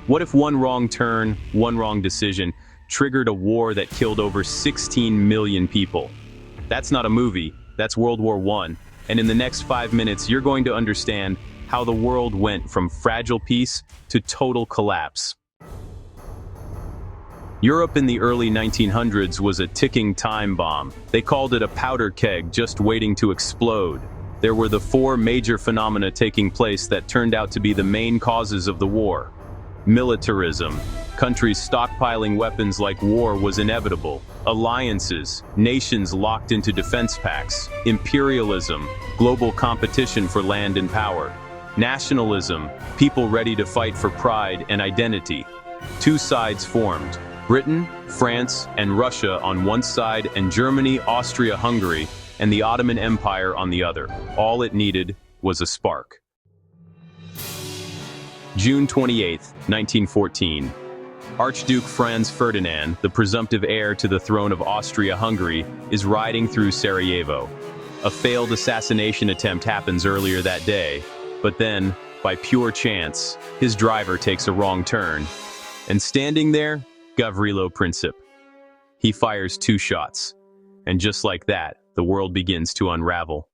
What if one wrong turn, one wrong decision, triggered a war that killed over 16 million people? That's not a movie, that's World War I. And in the next 5 minutes, you're going to understand how the world went from fragile peace to total collapse. Europe in the early 1900s was a ticking time bomb. They called it a powder keg just waiting to explode. There were the four major phenomena taking place that turned out to be the main causes of the war. Militarism. Countries stockpiling weapons like war was inevitable. Alliances. Nations locked into defense pacts. Imperialism. Global competition for land and power. Nationalism. People ready to fight for pride and identity. Two sides formed. Britain, France, and Russia on one side, and Germany, Austria-Hungary, and the Ottoman Empire on the other. All it needed was a spark. June 28, 1914. Archduke Franz Ferdinand, the presumptive heir to the throne of Austria-Hungary, is riding through Sarajevo. A failed assassination attempt happens earlier that day, but then, by pure chance, his driver takes a wrong turn. And standing there, Gavrilo Princip. He fires 2 shots. And just like that, the world begins to unravel.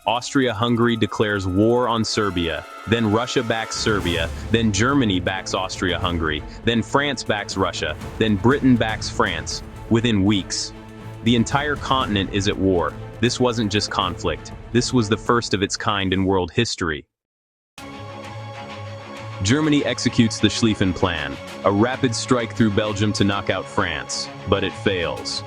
Austria-Hungary declares war on Serbia, then Russia backs Serbia, then Germany backs Austria-Hungary, then France backs Russia, then Britain backs France. Within weeks, the entire continent is at war. This wasn't just conflict. This was the first of its kind in world history. Germany executes the Schlieffen Plan, a rapid strike through Belgium to knock out France, but it fails.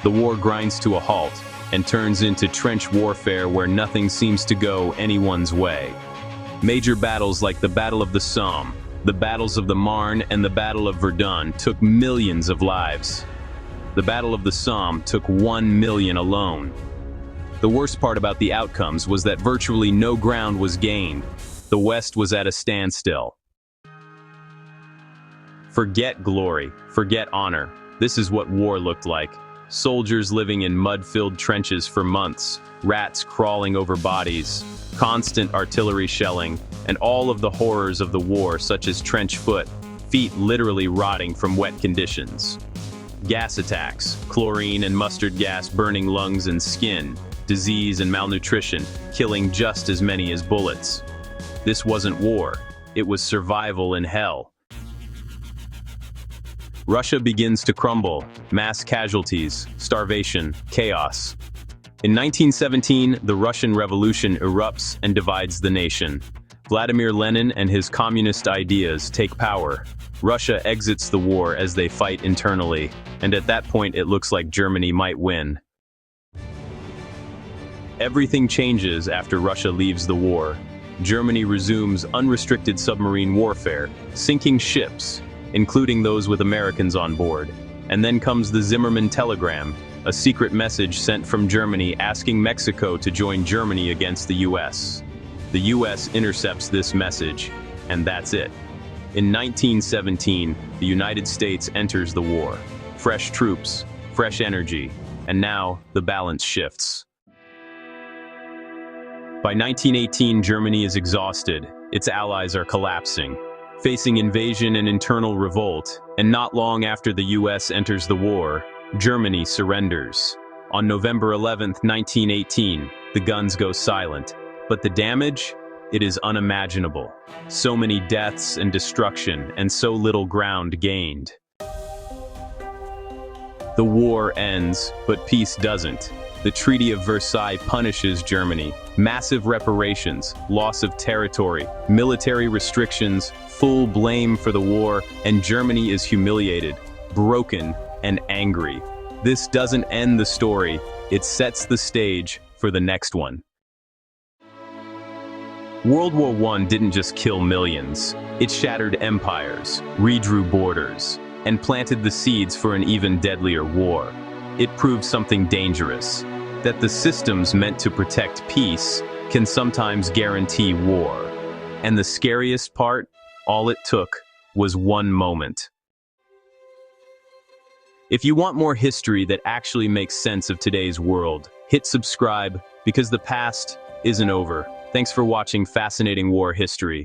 The war grinds to a halt and turns into trench warfare where nothing seems to go anyone's way. Major battles like the Battle of the Somme, the battles of the Marne, and the Battle of Verdun took millions of lives. The Battle of the Somme took 1 million alone. The worst part about the outcomes was that virtually no ground was gained. The West was at a standstill. Forget glory, forget honor. This is what war looked like. Soldiers living in mud-filled trenches for months, rats crawling over bodies, constant artillery shelling, and all of the horrors of the war such as trench foot, feet literally rotting from wet conditions. Gas attacks, chlorine and mustard gas burning lungs and skin, disease and malnutrition, killing just as many as bullets. This wasn't war, it was survival in hell. Russia begins to crumble, mass casualties, starvation, chaos. In 1917, the Russian Revolution erupts and divides the nation. Vladimir Lenin and his communist ideas take power. Russia exits the war as they fight internally, and at that point it looks like Germany might win. Everything changes after Russia leaves the war. Germany resumes unrestricted submarine warfare, sinking ships, including those with Americans on board. And then comes the Zimmermann telegram, a secret message sent from Germany asking Mexico to join Germany against the US. The US intercepts this message, and that's it. In 1917, the United States enters the war. Fresh troops, fresh energy, and now the balance shifts. By 1918, Germany is exhausted. Its allies are collapsing, facing invasion and internal revolt, and not long after the US enters the war, Germany surrenders. On November 11, 1918, the guns go silent, but the damage? It is unimaginable. So many deaths and destruction, and so little ground gained. The war ends, but peace doesn't. The Treaty of Versailles punishes Germany. Massive reparations, loss of territory, military restrictions, full blame for the war, and Germany is humiliated, broken, and angry. This doesn't end the story, it sets the stage for the next one. World War I didn't just kill millions. It shattered empires, redrew borders, and planted the seeds for an even deadlier war. It proved something dangerous, that the systems meant to protect peace can sometimes guarantee war. And the scariest part, all it took was one moment. If you want more history that actually makes sense of today's world, hit subscribe because the past isn't over. Thanks for watching Fascinating War History.